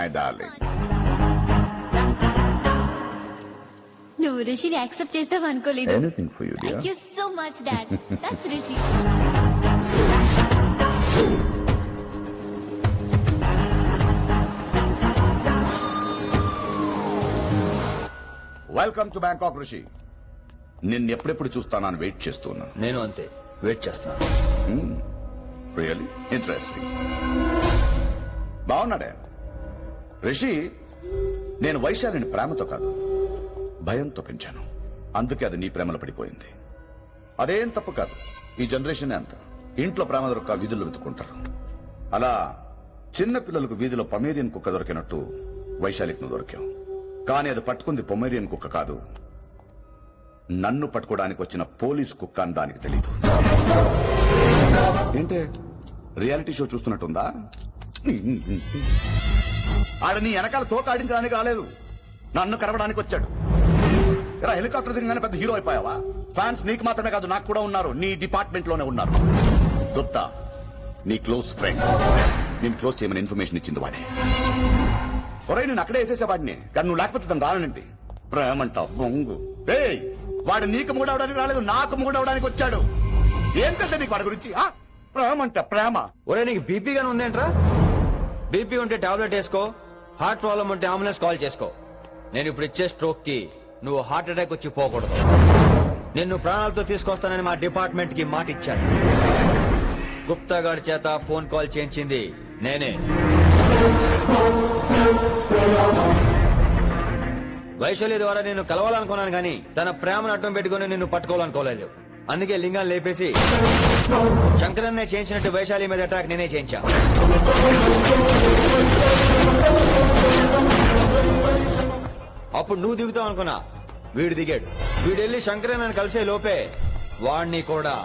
My darling. నువ్వు రిషిని accept చేస్తావు అనుకోలేదు. Anything for you dear. Thank you so much dad. That's Rishi. Welcome to Bangkok Rishi. నిన్ను ఎప్పుడెప్పుడు చూస్తానని వెయిట్ చేస్తున్నాను. నేను అంతే వెయిట్ చేస్తున్నాను. Really interesting. బాగున్నాడే రిషి. నేను వైశాలిని ప్రేమతో కాదు భయంతో పెంచాను. అందుకే అది నీ ప్రేమలో పడిపోయింది. అదేం తప్పు కాదు. ఈ జనరేషన్ అంత ఇంట్లో ప్రేమ దొరక్క వీధుల్లో వెతుక్కుంటారు. అలా చిన్న పిల్లలకు వీధిలో పమేరియన్ కుక్క దొరికినట్టు వైశాలికి నువ్వు దొరికావు. కానీ అది పట్టుకుంది పొమేరియన్ కుక్క కాదు, నన్ను పట్టుకోవడానికి వచ్చిన పోలీస్ కుక్క అని దానికి తెలీదు. ఏంటే రియాలిటీ షో చూస్తున్నట్టుందా? ఆడ నీ వెనకాల తోక ఆడించడానికి రాలేదు, నన్ను కరవడానికి వచ్చాడు. ఇలా హెలికాప్టర్ దిగగానే పెద్ద హీరో అయిపోయావా? ఫ్యాన్స్ నీకు మాత్రమే కాదు నాకు కూడా ఉన్నారు. నీ డిపార్ట్మెంట్ లోనే ఉన్నారు. గుప్తా నీ క్లోజ్ ఫ్రెండ్. నేను క్లోజ్ చేయమని ఇన్ఫర్మేషన్ ఇచ్చింది వాడే. ఒరే నేను అక్కడే వేసేసేవాడిని, కానీ నువ్వు లేకపోతే తను రానండి. ప్రేమంట బొంగు. వాడు నీకు మూడవడానికి రాలేదు, నాకు మూడవడానికి వచ్చాడు. ఏం తెలుసా నీకు వాడి గురించి? ప్రేమంట ప్రేమ. ఒరే నీకు బీపీ గానీ ఉందేంట్రా? బీపీ ఉంటే టాబ్లెట్ వేసుకో, హార్ట్ ప్రాబ్లం ఉంటే అంబులెన్స్ కాల్ చేసుకో. నేను ఇప్పుడు ఇచ్చే స్ట్రోక్ కి నువ్వు హార్ట్ అటాక్ వచ్చి పోకూడదు. నిన్ను ప్రాణాలతో తీసుకొస్తానని మా డిపార్ట్మెంట్ కి మాట ఇచ్చాను. గుప్తా గారి చేత ఫోన్ కాల్ చేయించింది నేనే. వైశాలి ద్వారా నేను కలవాలనుకున్నాను గాని తన ప్రేమను అడ్డం పెట్టుకుని నిన్ను పట్టుకోవాలనుకోలేదు. అందుకే లింగాన్ని లేపేసి శంకరన్నే చేయించినట్టు వైశాలి మీద అటాక్ నేనే చేయించా. అప్పుడు నువ్వు దిగుతావు అనుకున్నా, వీడు దిగాడు. వీడెళ్లి శంకరన్నని కలిసే లోపే వాణ్ణి కూడా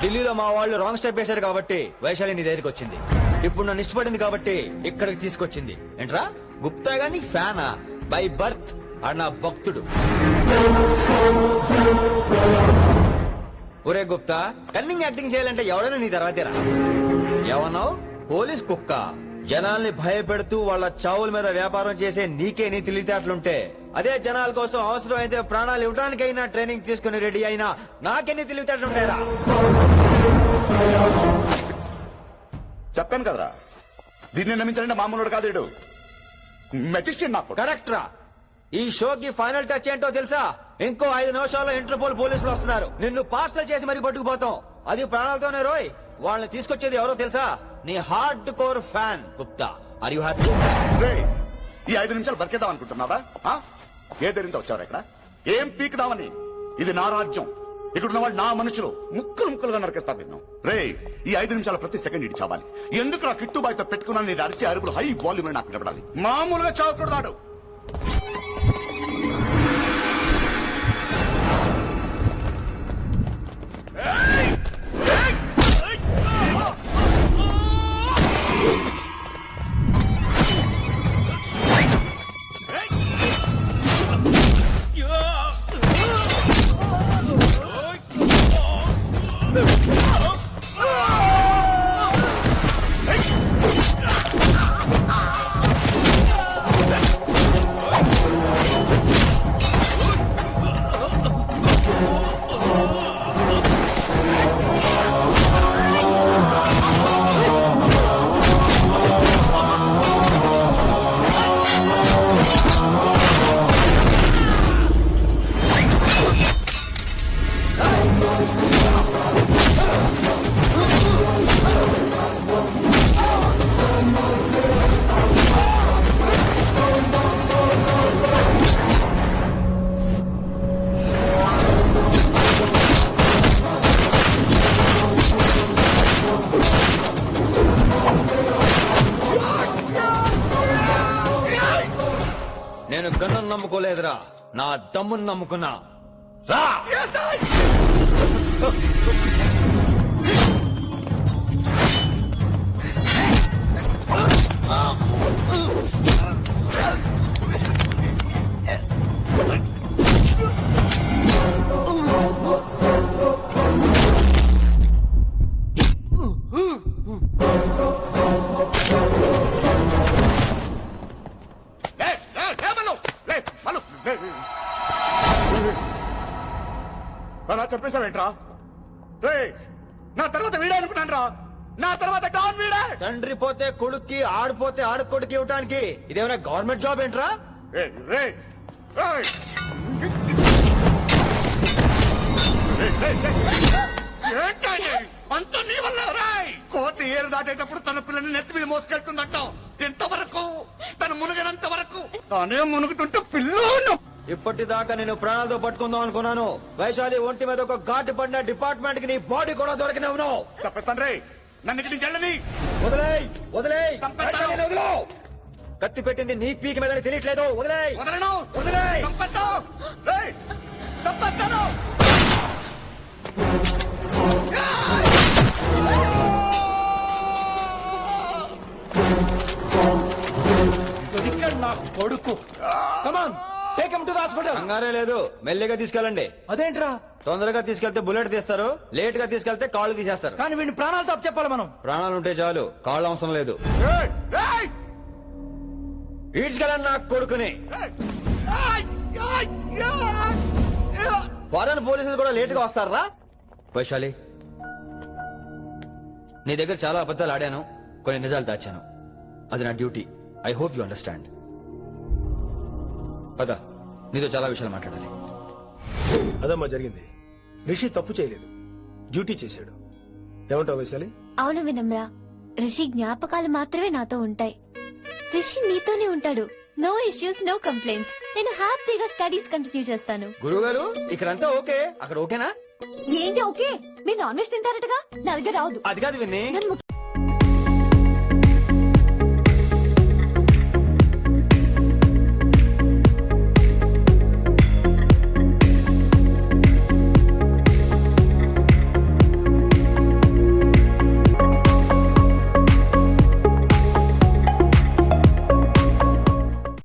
ఢిల్లీలో మా వాళ్ళు రాంగ్ స్టెప్ వేశారు కాబట్టి వైశాలి నీ దగ్గరికి వచ్చింది. ఇప్పుడు నన్ను ఇష్టపడింది కాబట్టి ఇక్కడికి తీసుకొచ్చింది. ఏంట్రా గుప్తా గాని ఫ్యానా? బై బర్త్ ఆడు నా భక్తుడు. ఒరే గుప్తా, కన్నింగ్ యాక్టింగ్ చేయాలంటే ఎవరైనా నీ తర్వాతేరా. ఏమన్నావు? పోలీస్ కుక్క. జనాల్ని భయపెడుతూ వాళ్ళ చావుల మీద వ్యాపారం చేసే నీకే నీ తెలివితేటలుంటే, అదే జనాల కోసం అవసరం అయితే ప్రాణాలు ఇవ్వడానికైనా ట్రైనింగ్ తీసుకుని రెడీ అయినా నాకెన్ని తెలివితేటలుంటాయరా? చెప్పాను కదరా, దీన్ని నమ్మించాలంటే మామూలుడు కాదు. వీడు మెజిస్ట్రేట్. నాకు కరెక్ట్ రా. ఈ షోకి ఫైనల్ టచ్ ఏంటో తెలుసా? ఇంకో 5 నిమిషాల్లో ఇంటర్పోల్ పోలీసులు వస్తున్నారు. నిన్ను పార్సల్ చేసి మరీ పట్టుకుపోతాం. అది ప్రాణాలతోనే రోయ్. వాళ్ళని తీసుకొచ్చేది ఎవరో తెలుసా? నీ hard core fan Gupta. Are you happy? ఈ 5 నిమిషాలు బతికేద్దాం అనుకుంటున్నావా? ఏ ధైర్యంతో వచ్చారా ఇక్కడ? ఏం పీకుదామని? ఇది నా రాజ్యం. ఇక్కడున్న వాళ్ళు నా మనుషులు. ముక్కలు ముక్కలుగా నరికేస్తా విన్నాం. ఈ 5 నిమిషాల ప్రతి సెకండ్ ఇడి చావాలి. ఎందుకు నా కిట్టుబాయితో పెట్టుకున్నా? నేను అరిచే అరుపులు హై వాల్యూమ్ నాకు వినపడాలి. మామూలుగా చావకూడదాడు. నేను గన్ను నమ్ముకోలేదురా, నా దమ్మును నమ్ముకున్నా. రా. అలా చెప్పేశావేంట్రా? రే, నా తర్వాత వీడే అనుకున్నాను రా. నా తర్వాత డాన్ వీడే. తండ్రి పోతే కొడుక్కి, ఆడిపోతే ఆడుకొడుకి ఇవ్వటానికి ఇదేమైనా గవర్నమెంట్ జాబ్ ఏంట్రా? రేయ్, రేయ్, రేయ్. రేయ్, రేయ్, రేయ్. ఏంటండి? అంతా నీ వల్ల రాయ్. కోతి ఏరు దాటేటప్పుడు తన పిల్లని నెత్తి మీద మోసుకెళ్తుందంటాం. ఎంతవరకు? తను మునిగినంత వరకు. తానే మునుగుతుంటే పిల్లను. ఇప్పటిదాకా నేను ప్రాణాలతో పట్టుకుందాం అనుకున్నాను. వైశాలి ఒంటి మీద ఒక ఘాటు పడిన డిపార్ట్మెంట్ కి నీ బాడీ కూడా దొరికినవును. చెప్పేస్తాను రే, నన్ను ఇక్కడి నుంచి వెళ్ళని. వదిలేయ్, వదిలేయ్, చంపేస్తాను. బయటకు వదిలు. కత్తి పెట్టింది నీ పీకి మీద తెలియట్లేదు. వదిలేయ్, వదలను. వదిలేయ్. చంపేస్తాను. రేయ్, చంపేస్తాను. నా కొడుకు come on take him to the hospital. కంగారే లేదు, మెల్లిగా తీసుకెళ్ళండి. అదేంట్రా? తొందరగా తీసుకెళ్తే బుల్లెట్ తీస్తారు, లేట్ గా తీసుకెళ్తే కాళ్ళు తీసేస్తారు. కానీ వీడిని ప్రాణాలతో చెప్పాలి మనం. ప్రాణాలుంటే చాలు, కాళ్ళు అవసరం లేదు. రేయ్, రేయ్, ఈడ్చుకెళ్ళండి నా కొడుకుని. రేయ్. ఆయ్, ఆయ్, ఆయ్. ఫారెన్ పోలీసులు కూడా లేట్ గా వస్తారా? వైశాలి, నీ దగ్గర చాలా అబద్ధాలు ఆడాను, కొన్ని నిజాలు దాచాను. అది నా duty. I hope you understand. పద, నీతో చాలా విషయాలు మాట్లాడాలి. అదమ్మా జరిగింది. రిషి తప్పు చేయలేదు, డ్యూటీ చేశాడు. ఏమంటావు వైశాలి? అవును వినమ్రా, రిషి జ్ఞాపకాలు మాత్రమే నాతో ఉంటాయి. రిషి నీతోనే ఉంటాడు. No issues, no complaints. నేను హ్యాపీగా స్టడీస్ కంటిన్యూ చేస్తాను. గురువు గారు, ఇక్కడంతా ఓకే, అక్కడ ఓకేనా? ఏంటి ఓకే? మీరు నాన్ వెజ్ తింటారటగా, నా దగ్గర రావద్దు. అది కాదు విన్ని. నన్ను